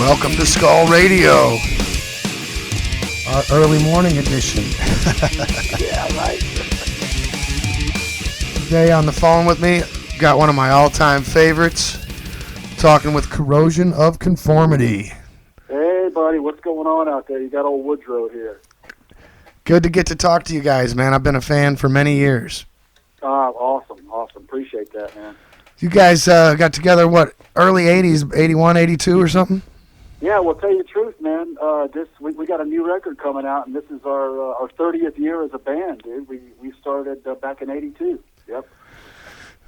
Welcome to Skull Radio, our early morning edition. Yeah, right. Today on the phone with me, got one of my all-time favorites, talking with Corrosion of Conformity. Hey, buddy, what's going on out there? You got old Woodrow here. Good to get to talk to you guys, man. I've been a fan for many years. Awesome. Appreciate that, man. You guys got together, what, early 80s, 81, 82 or something? Yeah, well, tell you the truth, man. We got a new record coming out, and this is our 30th year as a band, dude. We started back in 82. Yep.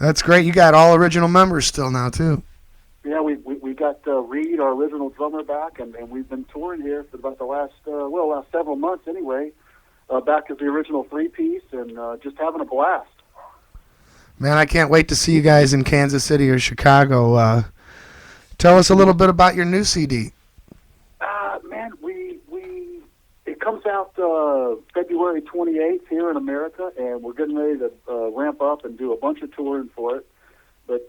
That's great. You got all original members still now, too. Yeah, we got Reed, our original drummer, back, and we've been touring here for about the last several months anyway, back as the original three-piece, and just having a blast. Man, I can't wait to see you guys in Kansas City or Chicago. Tell us a little bit about your new CD. Man, it comes out February 28th here in America, and we're getting ready to ramp up and do a bunch of touring for it. But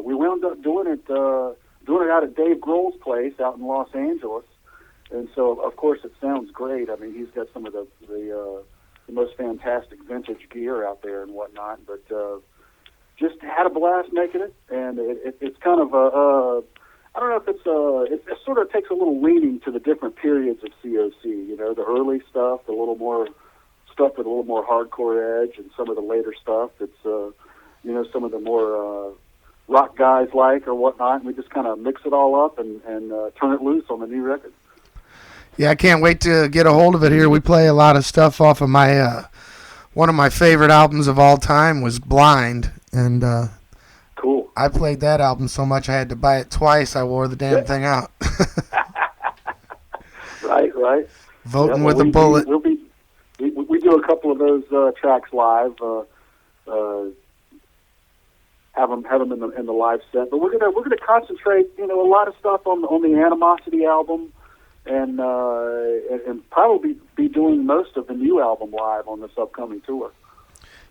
we wound up doing it out at Dave Grohl's place out in Los Angeles, and so of course it sounds great. I mean, he's got some of the most fantastic vintage gear out there and whatnot, but just had a blast making it, and it's kind of I don't know if it sort of takes a little leaning to the different periods of COC, you know, the early stuff, the little more stuff with a little more hardcore edge, and some of the later stuff that's, some of the more rock guys like or whatnot, and we just kind of mix it all up and turn it loose on the new record. Yeah, I can't wait to get a hold of it here. We play a lot of stuff off of my, one of my favorite albums of all time was Blind, and cool. I played that album so much I had to buy it twice. I wore the damn thing out. Right. Voting with a bullet. We do a couple of those tracks live. Have them in the live set, but we're gonna concentrate, a lot of stuff on the Animosity album, and probably be doing most of the new album live on this upcoming tour.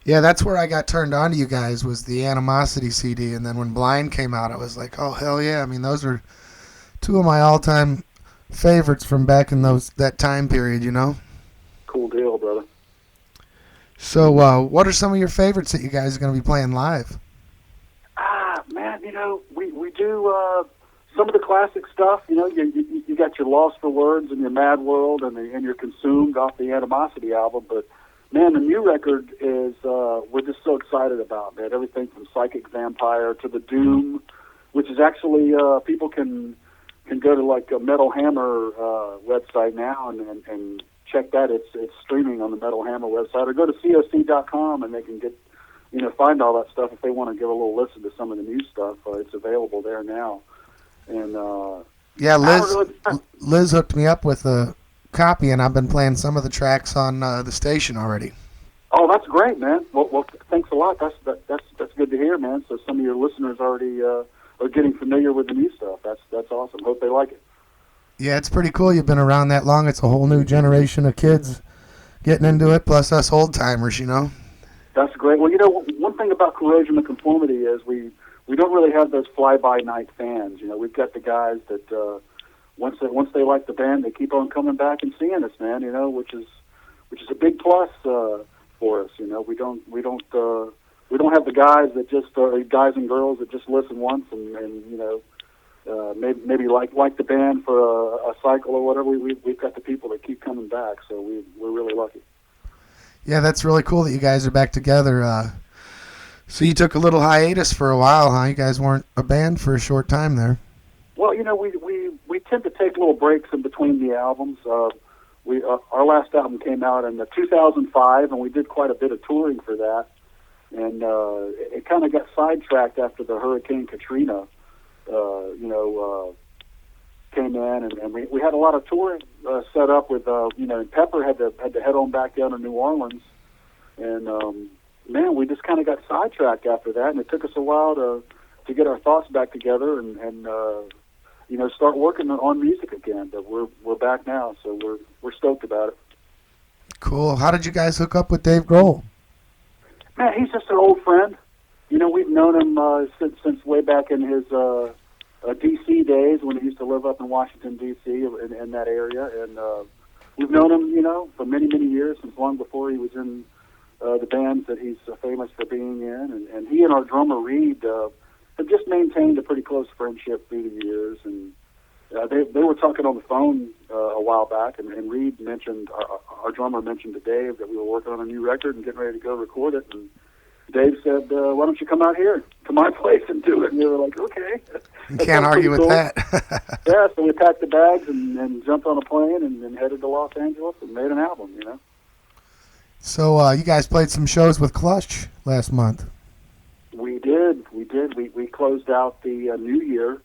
Yeah, that's where I got turned on to you guys, was the Animosity CD, and then when Blind came out, I was like, oh, hell yeah. I mean, those are two of my all-time favorites from back in that time period, Cool deal, brother. So, what are some of your favorites that you guys are going to be playing live? Man, we do some of the classic stuff. You got your Lost for Words and your Mad World and your Consumed off the Animosity album, but man, the new record is, we're just so excited about, man. Everything from Psychic Vampire to the Doom, which is actually, people can go to like a Metal Hammer website now and check that. It's streaming on the Metal Hammer website, or go to coc.com and they can get, find all that stuff if they want to give a little listen to some of the new stuff. It's available there now. And yeah, Liz hooked me up with a copy, and I've been playing some of the tracks on the station already. Oh, that's great, man. Well, thanks a lot. That's good to hear, man. So some of your listeners already are getting familiar with the new stuff. That's awesome. Hope they like it. Yeah, it's pretty cool. You've been around that long. It's a whole new generation of kids getting into it, plus us old timers. That's great. Well, one thing about Corrosion and Conformity is we don't really have those fly-by-night fans. We've got the guys that once they like the band, they keep on coming back and seeing us, man. Which is a big plus for us. We don't have the guys that just guys and girls that just listen once and maybe like the band for a cycle or whatever. We've got the people that keep coming back, so we're really lucky. Yeah, that's really cool that you guys are back together. So you took a little hiatus for a while, huh? You guys weren't a band for a short time there. Well, we tend to take little breaks in between the albums. Our last album came out in 2005, and we did quite a bit of touring for that. And it kind of got sidetracked after the Hurricane Katrina, came in, and we had a lot of touring set up with, and Pepper had to head on back down to New Orleans, and man, we just kind of got sidetracked after that, and it took us a while to get our thoughts back together and start working on music again. But we're back now, so we're stoked about it. Cool. How did you guys hook up with Dave Grohl? Man, he's just an old friend. We've known him since way back in his D.C. days when he used to live up in Washington, D.C. in that area. And we've known him, for many, many years, since long before he was in the bands that he's famous for being in. And he and our drummer, Reed, have just maintained a pretty close friendship through the years. And they were talking on the phone a while back, and Reed mentioned, our drummer mentioned to Dave that we were working on a new record and getting ready to go record it. And Dave said, why don't you come out here to my place and do it? And we were like, okay. You can't argue with that. Yeah, so we packed the bags and jumped on a plane and headed to Los Angeles and made an album. So you guys played some shows with Clutch last month. We did. We closed out the new year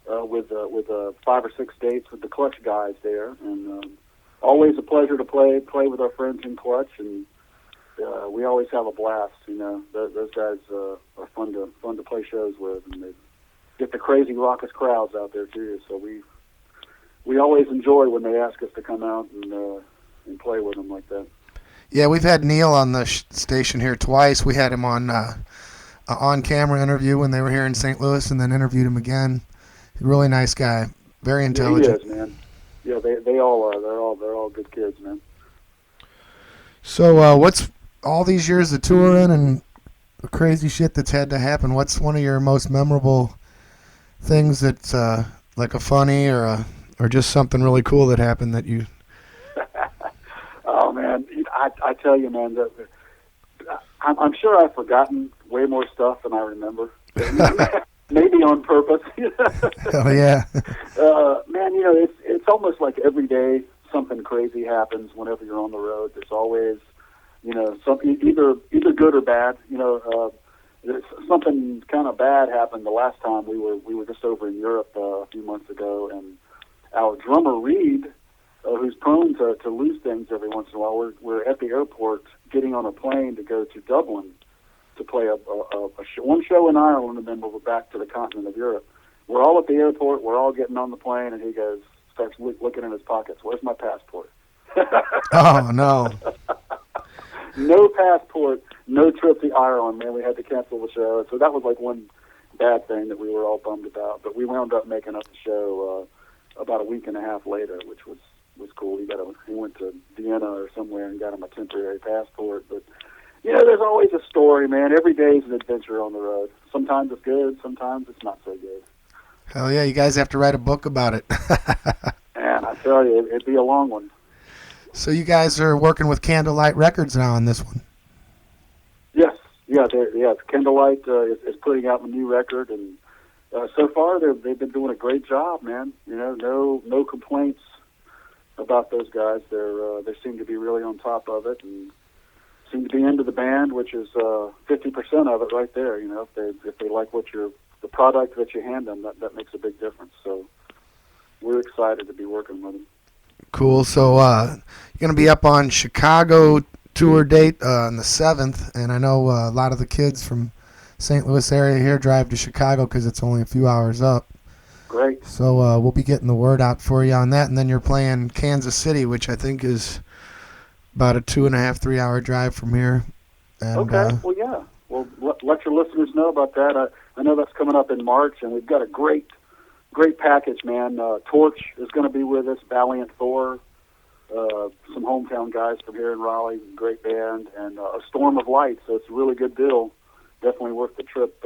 with 5 or 6 dates with the Clutch guys there. And always a pleasure to play with our friends in Clutch, and we always have a blast. Those guys are fun to play shows with, and they get the crazy raucous crowds out there too. So we always enjoy when they ask us to come out and play with them like that. Yeah, we've had Neil on the station here twice. We had him on an on-camera interview when they were here in St. Louis, and then interviewed him again. Really nice guy, very intelligent. Yeah, he is, man. Yeah, they all are. They're all good kids, man. So what's all these years of touring and the crazy shit that's had to happen? What's one of your most memorable things that's like a funny or just something really cool that happened that you? Oh man, I tell you, man, I'm sure I've forgotten way more stuff than I remember. Maybe on purpose. Oh yeah. Man, it's almost like every day something crazy happens whenever you're on the road. There's always, something either good or bad. Something kind of bad happened the last time we were just over in Europe a few months ago, and our drummer Reed, who's prone to lose things every once in a while, we're at the airport getting on a plane to go to Dublin to play one show in Ireland, and then we'll go back to the continent of Europe. We're all at the airport. We're all getting on the plane, and he starts looking in his pockets. Where's my passport? Oh, no. No passport, no trip to Ireland, man. We had to cancel the show. So that was like one bad thing that we were all bummed about. But we wound up making up the show about a week and a half later, which was cool. He went to Vienna or somewhere and got him a temporary passport. But there's always a story, man. Every day is an adventure on the road. Sometimes it's good, sometimes it's not so good. Hell yeah, you guys have to write a book about it. Man, I tell you, it'd be a long one. So you guys are working with Candlelight Records now on this one? Yes, Candlelight is putting out a new record, and so far they've been doing a great job, man. No complaints about those guys. They seem to be really on top of it, and seem to be into the band, which is 50% of it right there. If they like the product that you hand them, that makes a big difference. So we're excited to be working with them. Cool. So you're going to be up on Chicago tour date on the 7th, and I know a lot of the kids from St. Louis area here drive to Chicago because it's only a few hours up. Great. So we'll be getting the word out for you on that, and then you're playing Kansas City, which I think is about a 2.5, 3 hour drive from here. And, okay. Well, yeah. Well, let your listeners know about that. I know that's coming up in March, and we've got a great package, man. Torch is going to be with us, Valiant Thor, some hometown guys from here in Raleigh, great band, and a Storm of Light. So it's a really good deal. Definitely worth the trip.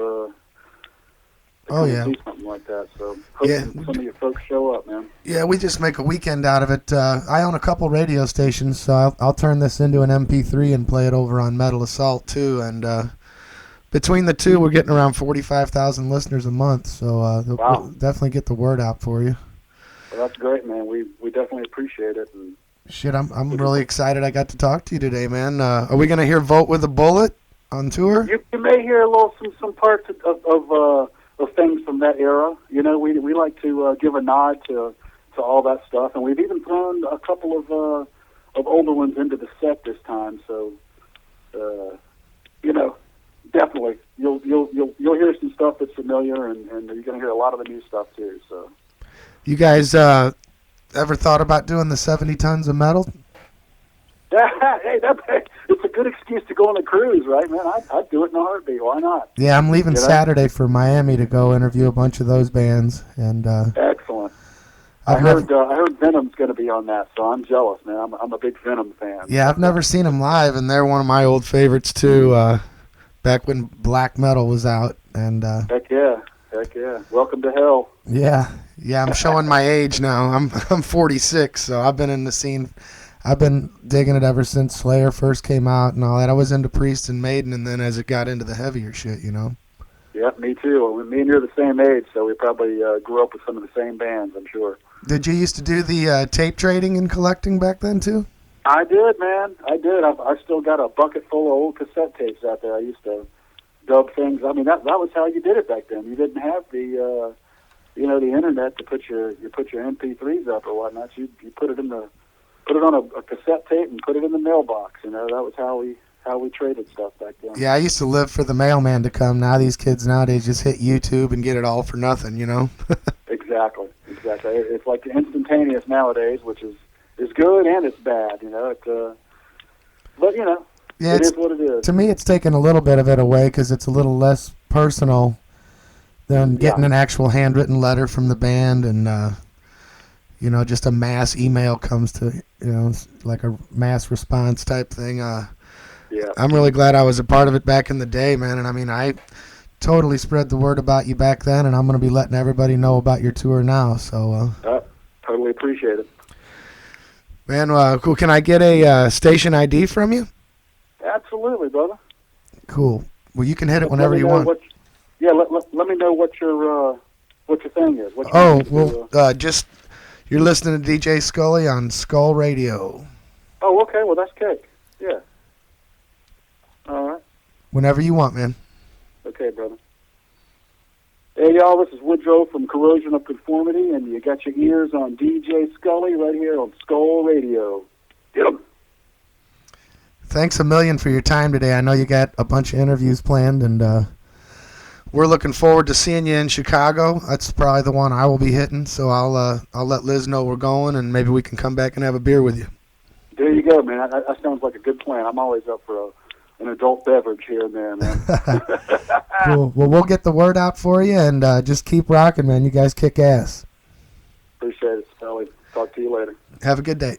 See something like that. So hope some of your folks show up, man. Yeah, we just make a weekend out of it. I own a couple radio stations, so I'll turn this into an MP3 and play it over on Metal Assault too. And between the two, we're getting around 45,000 listeners a month. So we'll definitely get the word out for you. Well, that's great, man. We definitely appreciate it. And shit, I'm really excited I got to talk to you today, man. Are we gonna hear "Vote with a Bullet" on tour? You may hear some parts of things from that era. We like to give a nod to all that stuff, and we've even thrown a couple of older ones into the set this time. So, definitely you'll hear some stuff that's familiar, and you're going to hear a lot of the new stuff too. So, you guys ever thought about doing the 70 tons of metal? Hey, it's a good excuse to go on a cruise, right, man? I'd do it in a heartbeat. Why not? Yeah, I'm leaving You know? Saturday for Miami to go interview a bunch of those bands, and Excellent. I I've heard never, Venom's going to be on that, so I'm jealous, man. I'm a big Venom fan. yeah, I've never seen them live, and they're one of my old favorites too. Back when black metal was out, and Heck yeah. Welcome to hell. yeah, I'm showing my age now. I'm 46, so I've been in the scene. I've been digging it ever since Slayer first came out and all that. I was into Priest and Maiden, and then as it got into the heavier shit, you know. Yeah, me too. Well, me and you're the same age, so we probably grew up with some of the same bands, I'm sure. Did you used to do the tape trading and collecting back then too? I did, man. I did. I still got a bucket full of old cassette tapes out there. I used to dub things. I mean, that was how you did it back then. You didn't have the the internet to put your MP3s up or whatnot. You put it on a cassette tape and put it in the mailbox. You know, that was how we traded stuff back then. Yeah, I used to live for the mailman to come. Now these kids nowadays just hit YouTube and get it all for nothing, you know? Exactly. It's like instantaneous nowadays, which is good and it's bad, you know. But, you know, yeah, it is what it is. To me, it's taken a little bit of it away because it's a little less personal than getting an actual handwritten letter from the band and, just a mass email comes to, like a mass response type thing. Yeah. I'm really glad I was a part of it back in the day, man. And I mean, I totally spread the word about you back then, and I'm going to be letting everybody know about your tour now. So, totally appreciate it. Man, cool. Can I get a station ID from you? Absolutely, brother. Cool. Well, you can hit it whenever you want. Let me know what your thing is. Just you're listening to DJ Skully on Skull Radio. Oh, okay. Well, that's cake. Yeah. All right. Whenever you want, man. Okay, brother. Hey, y'all, this is Woodrow from Corrosion of Conformity, and you got your ears on DJ Skully right here on Skull Radio. Get 'em. Thanks a million for your time today. I know you got a bunch of interviews planned, and we're looking forward to seeing you in Chicago. That's probably the one I will be hitting, so I'll let Liz know we're going, and maybe we can come back and have a beer with you. There you go, man. That sounds like a good plan. I'm always up for an adult beverage here and there, man. Cool. Well, we'll get the word out for you, and just keep rocking, man. You guys kick ass. Appreciate it, Scully. Talk to you later. Have a good day.